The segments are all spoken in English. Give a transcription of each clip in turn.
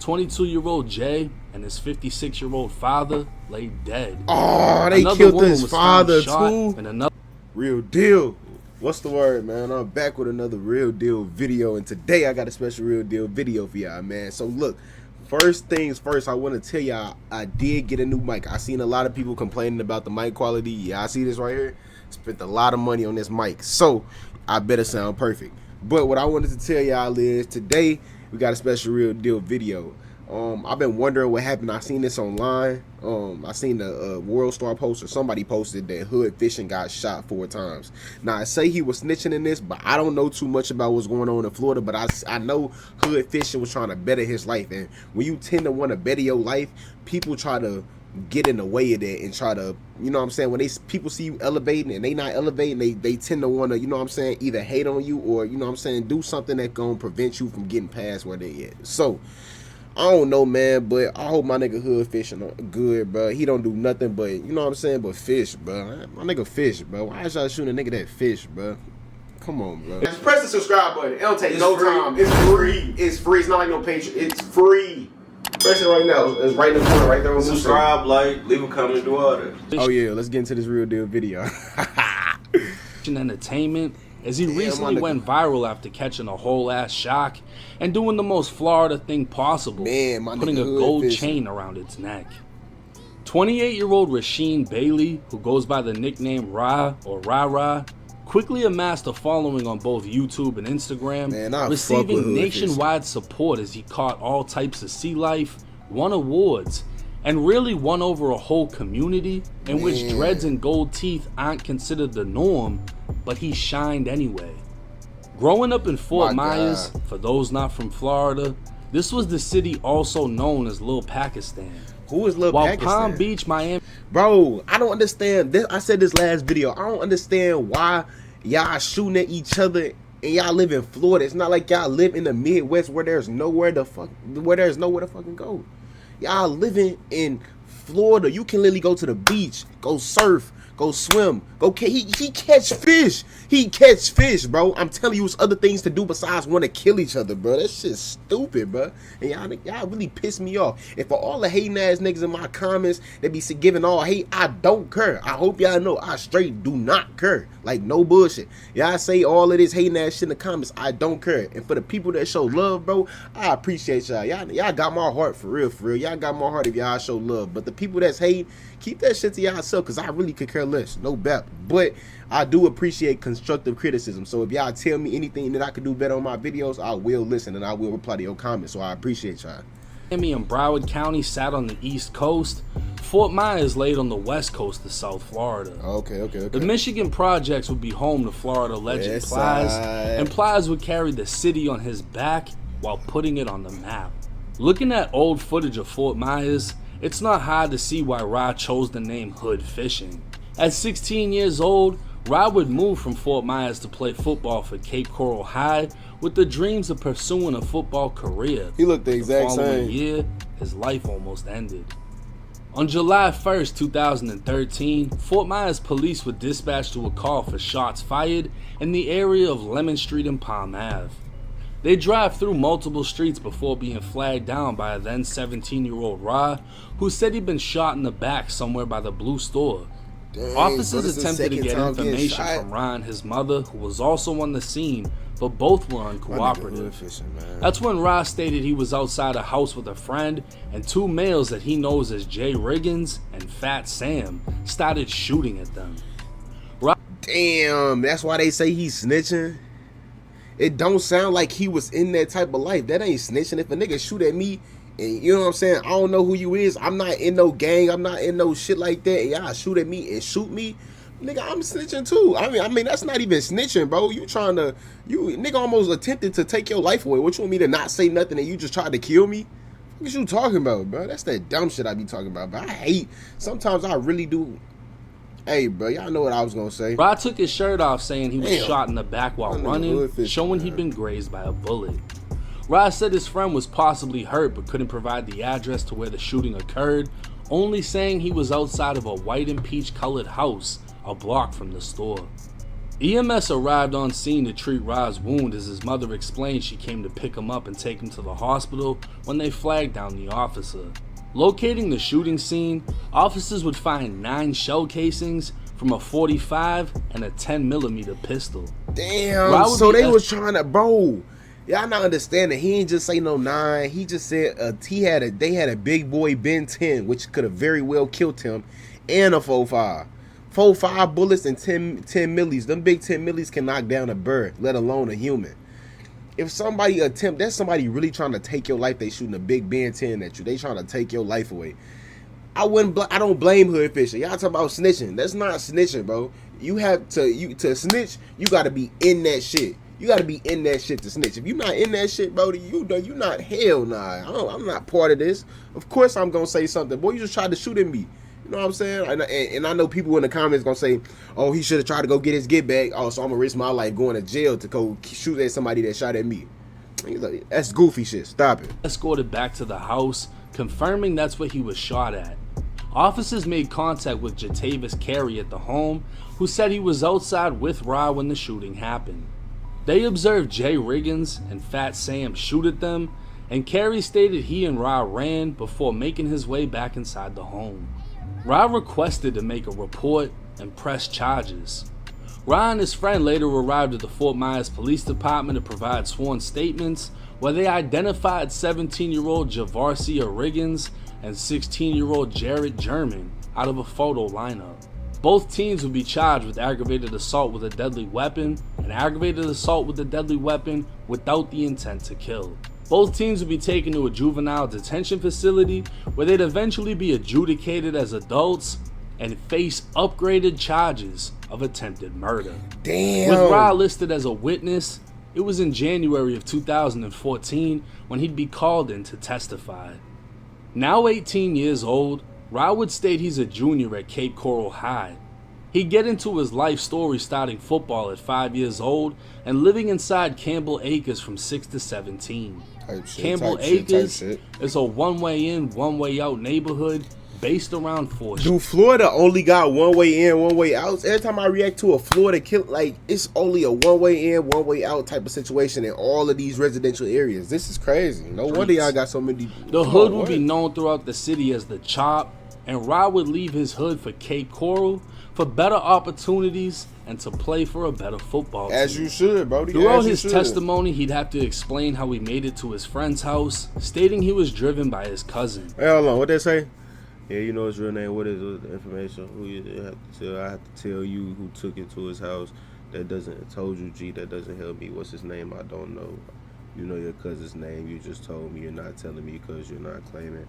22-year-old Jay and his 56-year-old father lay dead. Oh, they killed his father too. And another Real deal. What's the word, man? I'm back with another Real Deal video, and today I got a special Real Deal video for y'all, man. So look, first things first, I want to tell y'all I did get a new mic. I seen a lot of people complaining about the mic quality. Yeah, I see this right here. Spent a lot of money on this mic, so I better sound perfect. But what I wanted to tell y'all is today we got a special Real Deal video. I've been wondering what happened. I seen this online. I seen the World Star post, or somebody posted that Hoodfishing got shot 4 times. Now I say he was snitching in this, but I don't know too much about what's going on in Florida. But I know Hoodfishing was trying to better his life, and when you tend to want to better your life, people try to get in the way of that and try to, you know what I'm saying, when people see you elevating and they not elevating, they tend to want to, you know what I'm saying, either hate on you or, you know what I'm saying, do something that gonna prevent you from getting past where they at. So I don't know, man, but I hope my nigga Hoodfishing good, bro. He don't do nothing but, you know what I'm saying, but fish, bro. My nigga fish, bro. Why is y'all shooting a nigga that fish, bro? Come on, bro. Just press the subscribe button. It don't take no time. It's free. It's free. It's not like no Patreon. It's free. Press it right now. It's right in the corner, right there on the subscribe, like, leave a comment, do all that. Oh yeah, let's get into this Real Deal video. Entertainment, as he recently went viral after catching a whole ass shark and doing the most Florida thing possible, putting a gold chain around its neck. 28-year-old Rasheen Bailey, who goes by the nickname Ra or Ra, quickly amassed a following on both YouTube and Instagram, receiving nationwide support as he caught all types of sea life, won awards, and really won over a whole community in which dreads and gold teeth aren't considered the norm, but he shined anyway. Growing up in Fort Myers, for those not from Florida, this was the city also known as Little Pakistan. Who is Little Pakistan? While Palm Beach, Miami. Bro, I don't understand this. I said this last video. I don't understand why y'all shooting at each other and y'all live in Florida. It's not like y'all live in the Midwest where there's nowhere to fucking go. Y'all living in Florida. You can literally go to the beach, go surf, go swim, he catch fish. He catch fish, bro. I'm telling you, it's other things to do besides want to kill each other, bro. That shit's stupid, bro. And y'all really piss me off. And for all the hating ass niggas in my comments that be giving all hate, I don't care. I hope y'all know I straight do not care. Like, no bullshit. Y'all say all of this hating ass shit in the comments, I don't care. And for the people that show love, bro, I appreciate y'all. Y'all got my heart for real, for real. Y'all got my heart if y'all show love. But the people that's hating, keep that shit to yourself, because I really could care less. No bet. But I do appreciate constructive criticism. So if y'all tell me anything that I could do better on my videos, I will listen and I will reply to your comments. So I appreciate y'all. Miami and Broward County sat on the East Coast. Fort Myers laid on the West Coast of South Florida. Okay. The Michigan projects would be home to Florida legend Plies, and Plies would carry the city on his back while putting it on the map. Looking at old footage of Fort Myers, it's not hard to see why Ra chose the name Hoodfishing. At 16 years old, Ra would move from Fort Myers to play football for Cape Coral High with the dreams of pursuing a football career. He looked the exact same. The following year, his life almost ended. On July 1st, 2013, Fort Myers police were dispatched to a call for shots fired in the area of Lemon Street and Palm Ave. They drive through multiple streets before being flagged down by a then 17-year-old Ra, who said he'd been shot in the back somewhere by the Blue Store. Dang, officers attempted to get information from Ra and his mother, who was also on the scene, but both were uncooperative. That's when Ra stated he was outside a house with a friend, and 2 males that he knows as Jay Riggins and Fat Sam started shooting at them. Damn, that's why they say he's snitching. It don't sound like he was in that type of life. That ain't snitching. If a nigga shoot at me, and you know what I'm saying, I don't know who you is, I'm not in no gang, I'm not in no shit like that, and y'all shoot at me and shoot me, nigga, I'm snitching too. I mean that's not even snitching, bro. You nigga almost attempted to take your life away. What you want me to not say nothing and you just tried to kill me? What you talking about, bro? That's that dumb shit I be talking about, but sometimes I really do. Hey, bro, y'all know what I was gonna say. Ra took his shirt off saying he was shot in the back while running, showing he'd been grazed by a bullet. Ra said his friend was possibly hurt but couldn't provide the address to where the shooting occurred, only saying he was outside of a white and peach colored house a block from the store. EMS arrived on scene to treat Ra's wound as his mother explained she came to pick him up and take him to the hospital when they flagged down the officer. Locating the shooting scene, officers would find 9 shell casings from a .45 and a 10mm pistol. Damn, so they was trying to, bro. Y'all not understanding. He ain't just say no 9. He just said they had a big boy Ben 10, which could have very well killed him, and a 4.5. 4.5 bullets and 10 millis. Them big 10 millis can knock down a bird, let alone a human. If somebody that's somebody really trying to take your life. They shooting a big Ben 10 at you. They trying to take your life away. I don't blame Hoodfishing. Y'all talking about snitching. That's not snitching, bro. You have to snitch. You got to be in that shit. You got to be in that shit to snitch. If you're not in that shit, bro, you not, hell nah. I'm not part of this. Of course I'm gonna say something. Boy, you just tried to shoot at me. You know what I'm saying? And I know people in the comments gonna say, oh, he should have tried to go get his get back. Oh, so I'm gonna risk my life going to jail to go shoot at somebody that shot at me. That's goofy shit. Stop it. Escorted back to the house, confirming that's what he was shot at. Officers made contact with Jatavis Carey at the home, who said he was outside with Ra when the shooting happened. They observed Jay Riggins and Fat Sam shoot at them, and Carey stated he and Ra ran before making his way back inside the home. Ra requested to make a report and press charges. Ra and his friend later arrived at the Fort Myers Police Department to provide sworn statements where they identified 17-year-old Javarcia Riggins and 16-year-old Jared German out of a photo lineup. Both teens would be charged with aggravated assault with a deadly weapon and aggravated assault with a deadly weapon without the intent to kill. Both teams would be taken to a juvenile detention facility where they'd eventually be adjudicated as adults and face upgraded charges of attempted murder. Damn. With Ra listed as a witness, it was in January of 2014 when he'd be called in to testify. Now 18 years old, Ra would state he's a junior at Cape Coral High. He'd get into his life story starting football at 5 years old and living inside Campbell Acres from 6 to 17. Campbell Acres is a one-way in, one-way out neighborhood based around 4th Street. Dude, Florida only got one way in, one way out. Every time I react to a Florida kill, like, it's only a one way in, one way out type of situation in all of these residential areas. This is crazy. No wonder y'all got so many. The hood would be known throughout the city as the Chop, and Ra would leave his hood for Cape Coral for better opportunities and to play for a better football team. As you should, bro. Throughout his testimony, he'd have to explain how he made it to his friend's house, stating he was driven by his cousin. Hey, hold on. What they say? Yeah, you know his real name. What is the information? Who you have to tell? I have to tell you who took it to his house. That doesn't told you, G. That doesn't help me. What's his name? I don't know. You know your cousin's name. You just told me. You're not telling me because you're not claiming.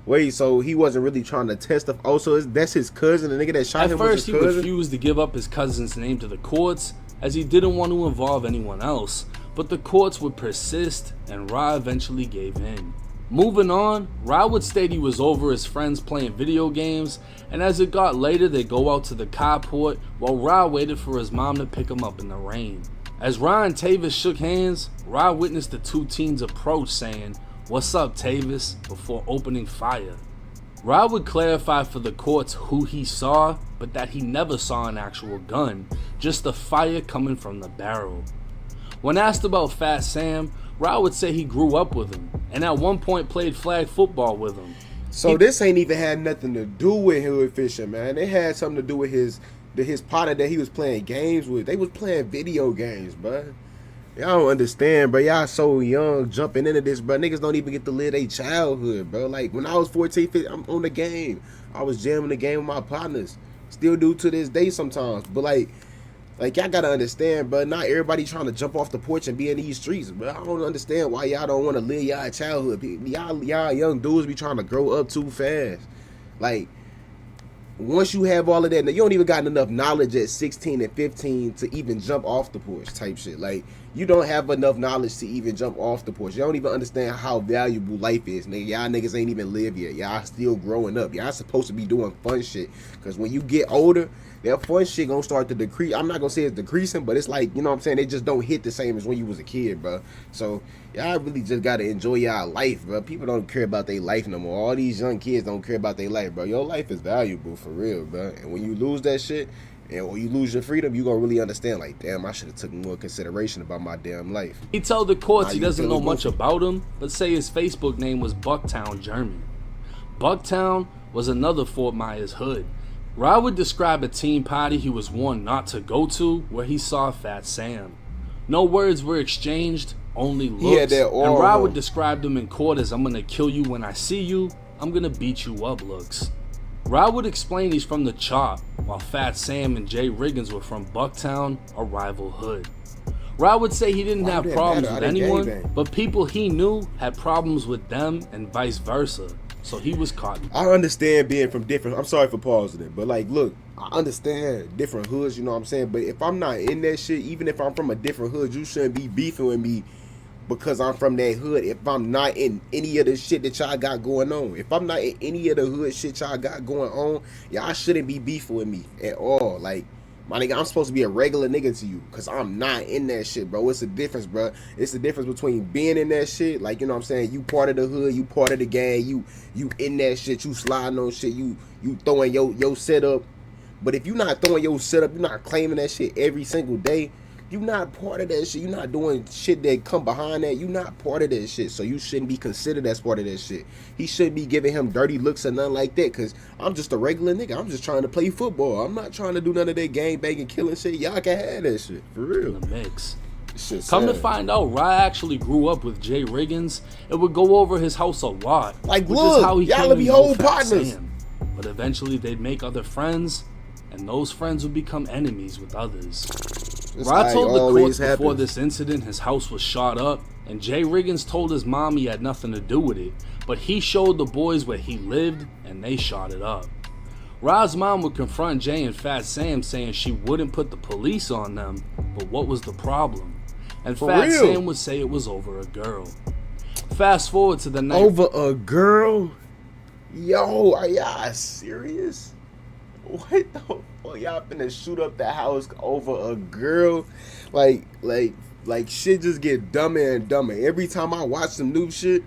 Wait, so he wasn't really trying to testify? Oh, so that's his cousin, the nigga that shot him. At first, he refused to give up his cousin's name to the courts as he didn't want to involve anyone else, but the courts would persist, and Ra eventually gave in. Moving on, Ra would state he was over his friends playing video games, and as it got later, they'd go out to the carport while Ra waited for his mom to pick him up in the rain. As Ra and Tavis shook hands, Ra witnessed the two teens approach, saying, "What's up, Tavis?" before opening fire. Ra would clarify for the courts who he saw, but that he never saw an actual gun, just the fire coming from the barrel. When asked about Fat Sam, Ra would say he grew up with him, and at one point played flag football with him. So this ain't even had nothing to do with Hoodfishing, man. It had something to do with his partner that he was playing games with. They was playing video games, bro. Y'all don't understand, bro. Y'all so young jumping into this, bro. Niggas don't even get to live their childhood, bro. Like, when I was 14, 15, I'm on the game. I was jamming the game with my partners. Still do to this day sometimes. But, like y'all gotta understand, bro. Not everybody trying to jump off the porch and be in these streets, bro. I don't understand why y'all don't want to live y'all childhood. Y'all young dudes be trying to grow up too fast. Like, once you have all of that, now you don't even got enough knowledge at 16 and 15 to even jump off the porch type shit. Like, you don't have enough knowledge to even jump off the porch. You don't even understand how valuable life is, nigga. Y'all niggas ain't even live yet. Y'all still growing up. Y'all supposed to be doing fun shit. Because when you get older, that fun shit gonna start to decrease. I'm not gonna say it's decreasing, but it's like, you know what I'm saying, they just don't hit the same as when you was a kid, bro. So y'all really just gotta enjoy y'all life, bro. People don't care about their life no more. All these young kids don't care about their life, bro. Your life is valuable for real, bro. And when you lose that shit, And when you lose your freedom, you gonna really understand, like, damn, I should have took more consideration about my damn life. He told the courts he doesn't know much about him, but say his Facebook name was Bucktown, German. Bucktown was another Fort Myers hood. Rod would describe a teen party he was warned not to go to where he saw Fat Sam. No words were exchanged, only looks. And Rod would describe them in court as, "I'm gonna kill you when I see you, I'm gonna beat you up" looks. Rod would explain he's from the Chop, while Fat Sam and Jay Riggins were from Bucktown, a rival hood. Rod would say he didn't have problems with anyone, but people he knew had problems with them and vice versa. So he was caught. I understand being from different, I'm sorry for pausing it, but like, look, I understand different hoods, you know what I'm saying? But if I'm not in that shit, even if I'm from a different hood, you shouldn't be beefing with me because I'm from that hood. If I'm not in any of the shit that y'all got going on, if I'm not in any of the hood shit y'all got going on, y'all shouldn't be beefing with me at all. Like, my nigga, I'm supposed to be a regular nigga to you because I'm not in that shit, bro. It's a difference, bro. It's the difference between being in that shit, like, you know what I'm saying, you part of the hood, you part of the gang, you in that shit, you sliding on shit, you throwing your setup. But if you not throwing your setup, you not claiming that shit every single day, you not part of that shit. You not doing shit that come behind that. You not part of that shit. So you shouldn't be considered as part of that shit. He shouldn't be giving him dirty looks or nothing like that. Cause I'm just a regular nigga. I'm just trying to play football. I'm not trying to do none of that gang banging, killing shit. Y'all can have that shit. For real. In the mix. Come to find out, Rod actually grew up with Jay Riggins and would go over his house a lot. Like, look, y'all be whole partners. Sam. But eventually they'd make other friends, and those friends would become enemies with others. Rod told the court before this incident his house was shot up, and Jay Riggins told his mom he had nothing to do with it, but he showed the boys where he lived, and they shot it up. Rod's mom would confront Jay and Fat Sam, saying she wouldn't put the police on them, but what was the problem? And Fat Sam would say it was over a girl. Fast forward to the night. Over a girl? Yo, are y'all serious? What the fuck? Y'all finna shoot up the house over a girl? Like shit just get dumber and dumber. Every time I watch some new shit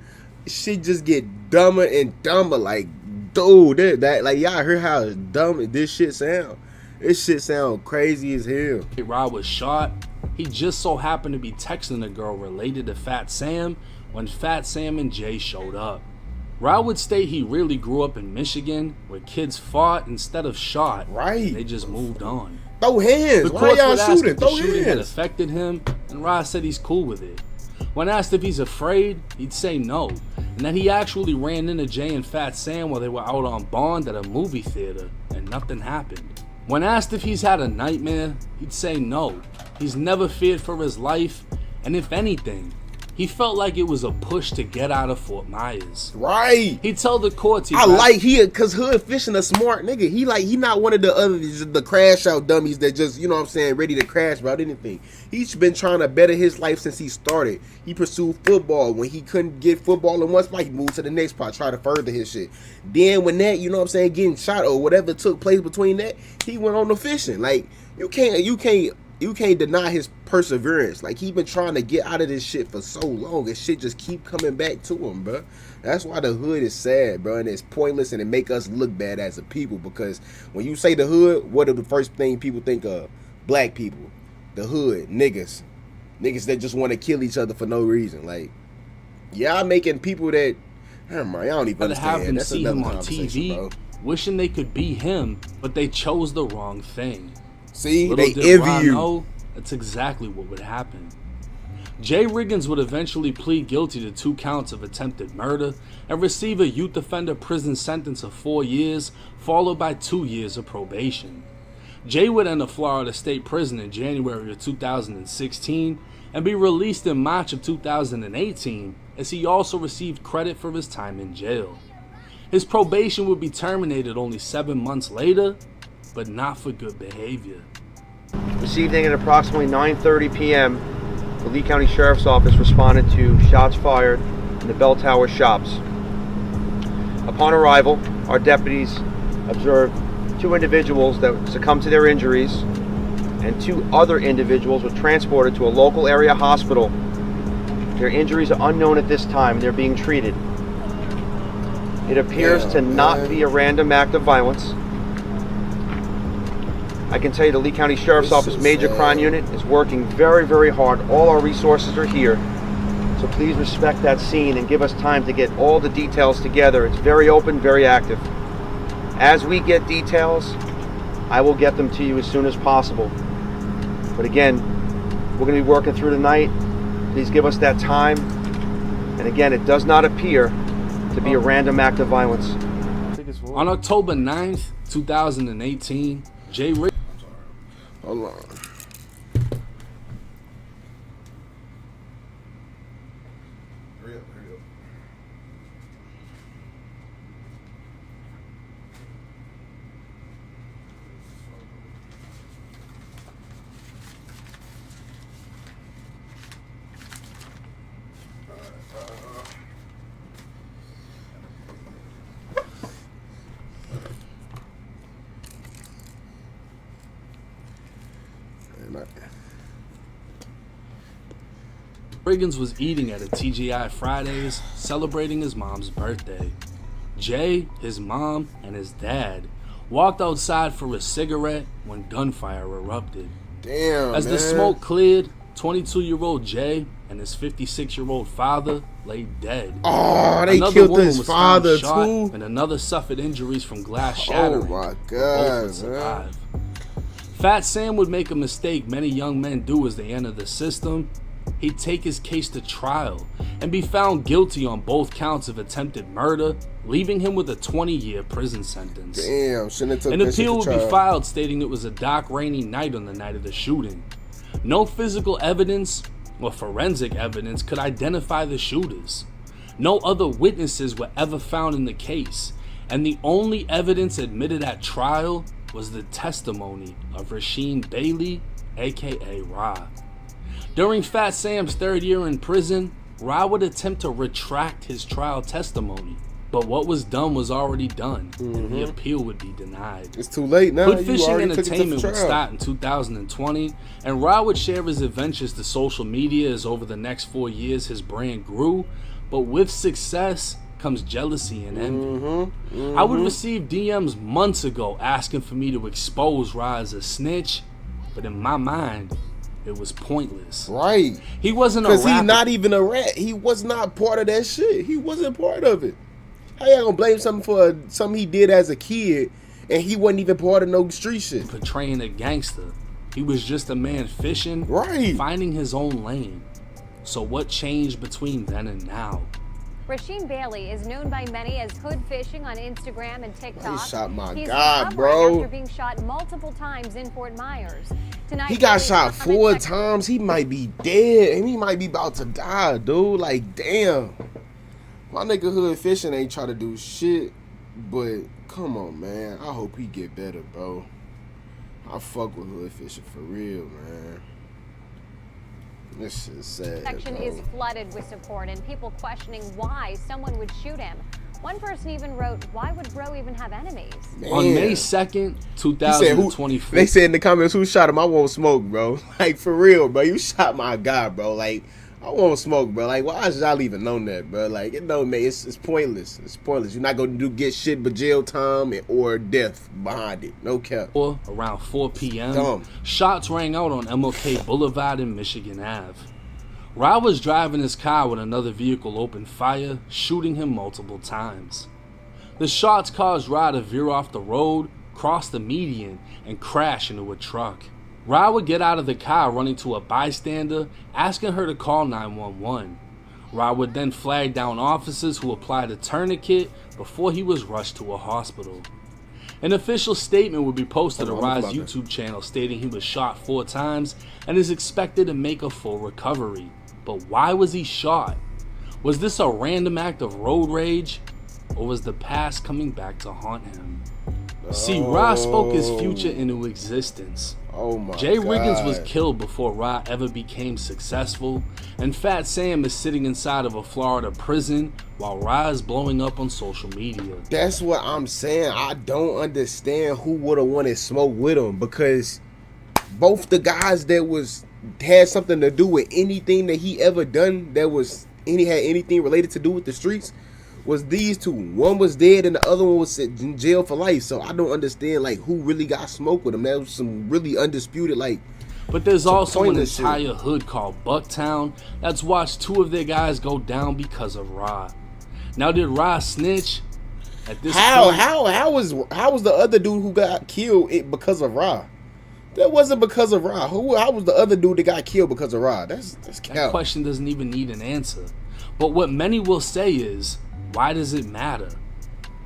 just get dumber and dumber. Like, dude, that like, y'all heard how dumb this shit sound? This shit sound crazy as hell. Rod was shot. He just so happened to be texting a girl related to Fat Sam when Fat Sam and Jay showed up. Rod would state he really grew up in Michigan, where kids fought instead of shot. Right. They just moved on. Throw hands. The Why y'all shooting? Throw hands. The shooting had affected him, and Rod said he's cool with it. When asked if he's afraid, he'd say no, and that he actually ran into Jay and Fat Sam while they were out on bond at a movie theater, and nothing happened. When asked if he's had a nightmare, he'd say no. He's never feared for his life, and if anything, he felt like it was a push to get out of Fort Myers. Right. He'd tell the courts cause Hoodfishing a smart nigga. He not one of the crash out dummies that just, you know what I'm saying, ready to crash about anything. He's been trying to better his life since he started. He pursued football. When he couldn't get football in one spot, he moved to the next spot, try to further his shit. Then when that, you know what I'm saying, getting shot or whatever took place between that, he went on to fishing. Like, you can't deny his perseverance. Like, he been trying to get out of this shit for so long, and shit just keep coming back to him, bro. That's why the hood is sad, bro, and it's pointless, and it make us look bad as a people, because when you say the hood, what are the first thing people think of? Black people. The hood. Niggas that just want to kill each other for no reason. Like, y'all making people that, I don't even understand. Have them see him on TV, bro, wishing they could be him, but they chose the wrong thing. See, they envy you. Know, that's exactly what would happen. Jay Riggins would eventually plead guilty to 2 counts of attempted murder and receive a youth offender prison sentence of 4 years, followed by 2 years of probation. Jay would enter Florida State Prison in January of 2016 and be released in March of 2018, as he also received credit for his time in jail. His probation would be terminated only 7 months later, but not for good behavior. This evening at approximately 9:30 p.m., the Lee County Sheriff's Office responded to shots fired in the Bell Tower shops. Upon arrival, our deputies observed 2 individuals that succumbed to their injuries, and 2 other individuals were transported to a local area hospital. Their injuries are unknown at this time, and they're being treated. It appears to not be a random act of violence. I can tell you the Lee County Sheriff's Office Major Crime Unit is working very, very hard. All our resources are here. So please respect that scene and give us time to get all the details together. It's very open, very active. As we get details, I will get them to you as soon as possible. But again, we're going to be working through the night. Please give us that time. And again, it does not appear to be a random act of violence. On October 9th, 2018, Jay Riggins. Hold on. Hurry up. Riggins was eating at a TGI Fridays, celebrating his mom's birthday. Jay, his mom, and his dad walked outside for a cigarette when gunfire erupted. Damn, As the smoke cleared, 22-year-old Jay and his 56-year-old father lay dead. Oh, they killed his father too. And another suffered injuries from glass shattering. Oh my Both God, would survive. Fat Sam would make a mistake many young men do as they enter the system. He'd take his case to trial and be found guilty on both counts of attempted murder, leaving him with a 20-year prison sentence. Damn, shouldn't have took An appeal would trial. be filed stating it was a dark, rainy night on the night of the shooting. No physical evidence or forensic evidence could identify the shooters. No other witnesses were ever found in the case, and the only evidence admitted at trial was the testimony of Rasheem Bailey, aka Ra. During Fat Sam's third year in prison, Ra would attempt to retract his trial testimony, but what was done was already done, and the appeal would be denied. It's too late now. Hoodfishing Entertainment would start in 2020, and Ra would share his adventures to social media as over the next 4 years his brand grew, but with success comes jealousy and envy. I would receive DMs months ago asking for me to expose Ra as a snitch, but in my mind, it was pointless. Right. He wasn't a rapper. Because he's not even a rat. He was not part of that shit. He wasn't part of it. How y'all gonna blame something for something he did as a kid and he wasn't even part of no street shit? Portraying a gangster. He was just a man fishing, right, finding his own lane. So what changed between then and now? Rasheem Bailey is known by many as Hoodfishing on Instagram and TikTok. He shot my He's God, bro. After being shot multiple times in Fort Myers. Tonight, he got shot 4 times. He might be dead, and he might be about to die, dude. Like, damn. My nigga Hoodfishing ain't try to do shit, but come on, man. I hope he get better, bro. I fuck with Hoodfishing for real, man. This is sad. Section is flooded with support and people questioning why someone would shoot him. One person even wrote, "Why would bro even have enemies?" Man. On May 2nd, 2024. They said in the comments, who shot him? I won't smoke, bro. Like, for real, bro. You shot my guy, bro. Like, I won't smoke, bro. Like, why is y'all even known that, bro? Like, it don't make it's pointless. It's pointless. You're not gonna get shit but jail time or death behind it. No cap. Or around 4 p.m., Dumb. shots rang out on MLK Boulevard and Michigan Ave. Ra was driving his car when another vehicle opened fire, shooting him multiple times. The shots caused Ra to veer off the road, cross the median, and crash into a truck. Ra would get out of the car running to a bystander, asking her to call 911. Ra would then flag down officers who applied a tourniquet before he was rushed to a hospital. An official statement would be posted to Ra's YouTube channel stating he was shot 4 times and is expected to make a full recovery. But why was he shot? Was this a random act of road rage? Or was the past coming back to haunt him? See, Ra spoke his future into existence. Oh my Jay God. Riggins was killed before Ra ever became successful, and Fat Sam is sitting inside of a Florida prison while Ra is blowing up on social media. That's what I'm saying. I don't understand who would have wanted smoke with him, because both the guys that had something to do with anything that he ever done that had anything related to do with the streets was these two. One was dead and the other one was in jail for life. So I don't understand like who really got smoked with them. That was some really undisputed like. But there's also an entire hood called Bucktown that's watched two of their guys go down because of Ra. Now did Ra snitch? At this point, how was the other dude who got killed because of Ra? That wasn't because of Ra. How was the other dude that got killed because of Ra? That's that question doesn't even need an answer. But what many will say is, why does it matter?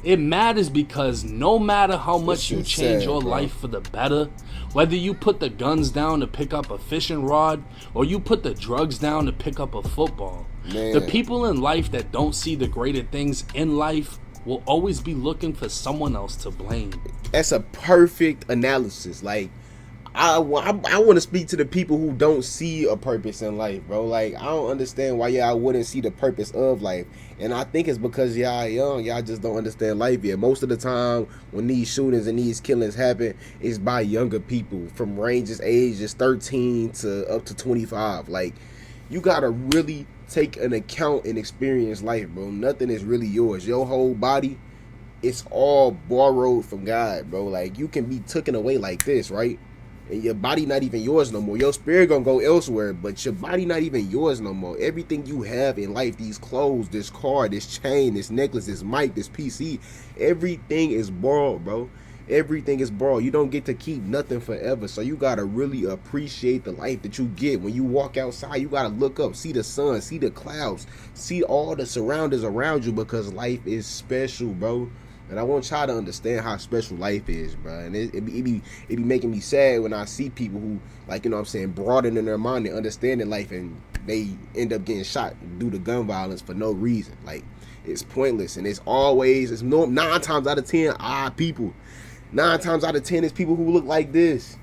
It matters because no matter how much you change your life for the better, whether you put the guns down to pick up a fishing rod or you put the drugs down to pick up a football, the people in life that don't see the greater things in life will always be looking for someone else to blame. That's a perfect analysis. Like, I want to speak to the people who don't see a purpose in life, bro. Like, I don't understand why y'all wouldn't see the purpose of life. And I think it's because y'all young. Y'all just don't understand life yet. Most of the time when these shootings and these killings happen, it's by younger people from ranges ages 13 to up to 25. Like, you got to really take an account and experience life, bro. Nothing is really yours. Your whole body, it's all borrowed from God, bro. Like, you can be taken away like this, right? And your body not even yours no more. Your spirit gonna go elsewhere, but your body not even yours no more. Everything you have in life, these clothes, this car, this chain, this necklace, this mic, this PC, everything is borrowed, bro. Everything is borrowed. You don't get to keep nothing forever. So you gotta really appreciate the life that you get. When you walk outside, you gotta look up, see the sun, see the clouds, see all the surroundings around you, because life is special, bro. And I want y'all to understand how special life is, bro. And it be making me sad when I see people who, like, you know what I'm saying, broadening their mind and understanding life, and they end up getting shot due to gun violence for no reason. Like, it's pointless. And it's 9 times out of 10 odd people. 9 times out of 10 it's people who look like this.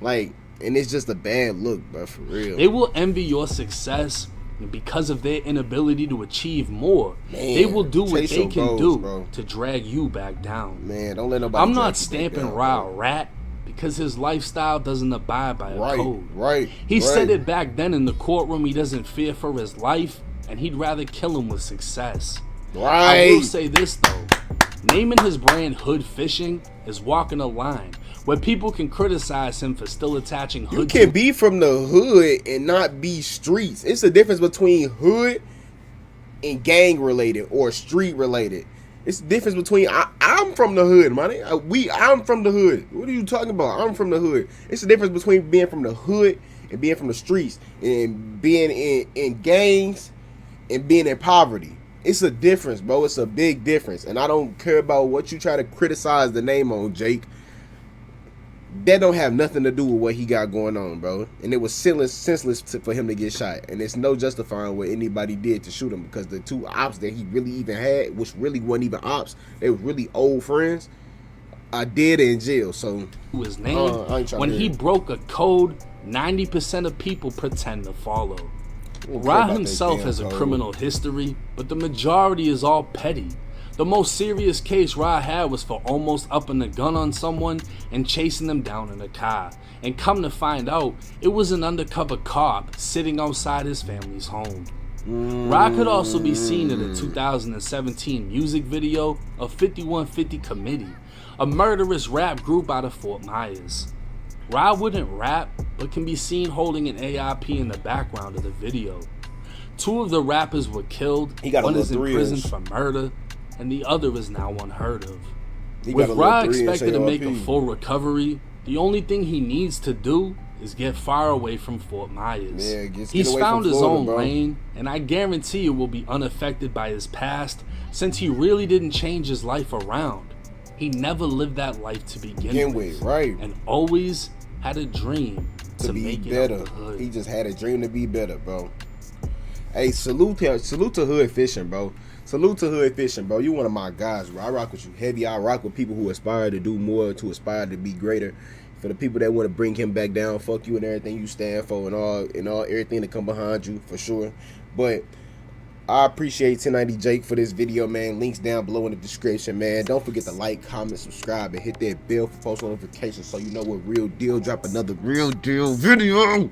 Like, and it's just a bad look, bro, for real. They will envy your success. And because of their inability to achieve more, they will do what they can do to drag you back down. Man, don't let nobody. I'm not stamping Ra a rat because his lifestyle doesn't abide by a code. He said it back then in the courtroom. He doesn't fear for his life, and he'd rather kill him with success. I will say this though: naming his brand Hoodfishing is walking a line where people can criticize him for still attaching hood. You can be from the hood and not be streets. It's the difference between hood and gang related or street related. It's the difference between I'm from the hood, man. I'm from the hood. What are you talking about? I'm from the hood. It's the difference between being from the hood and being from the streets, and being in gangs and being in poverty. It's a difference, bro. It's a big difference. And I don't care about what you try to criticize the name on, Jake. That don't have nothing to do with what he got going on, bro. And it was senseless for him to get shot. And it's no justifying what anybody did to shoot him, because the two ops that he really even had, which really wasn't even ops, they were really old friends, are dead in jail. So his name, when he broke a code 90% of people pretend to follow. Ra himself has a criminal history, but the majority is all petty. The most serious case Ra had was for almost upping a gun on someone and chasing them down in a car. And come to find out, it was an undercover cop sitting outside his family's home. Ra could also be seen in the 2017 music video of 5150 Committee, a murderous rap group out of Fort Myers. Ra wouldn't rap, but can be seen holding an AIP in the background of the video. Two of the rappers were killed. One is in prison for murder, and the other is now unheard of. With Ra expected to make a full recovery, the only thing he needs to do is get far away from Fort Myers. He's found his own lane, and I guarantee it will be unaffected by his past, since he really didn't change his life around. He never lived that life to begin with, and always had a dream to make it better. He just had a dream to be better, bro. Hey, salute to Hoodfishing, bro. Salute to Hoodfishing, bro. You one of my guys, bro. I rock with you heavy. I rock with people who aspire to do more, to aspire to be greater. For the people that want to bring him back down, fuck you and everything you stand for, and all everything that come behind you, for sure. But I appreciate 1090 Jake for this video, man. Links down below in the description, man. Don't forget to like, comment, subscribe, and hit that bell for post notifications so you know when Real Deal drop another Real Deal video.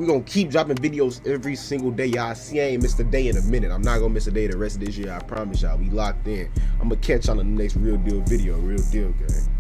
We're gonna keep dropping videos every single day. Y'all see I ain't missed a day in a minute. I'm not gonna miss a day the rest of this year. I promise y'all. We locked in. I'm gonna catch y'all on the next Real Deal video. Real Deal, gang.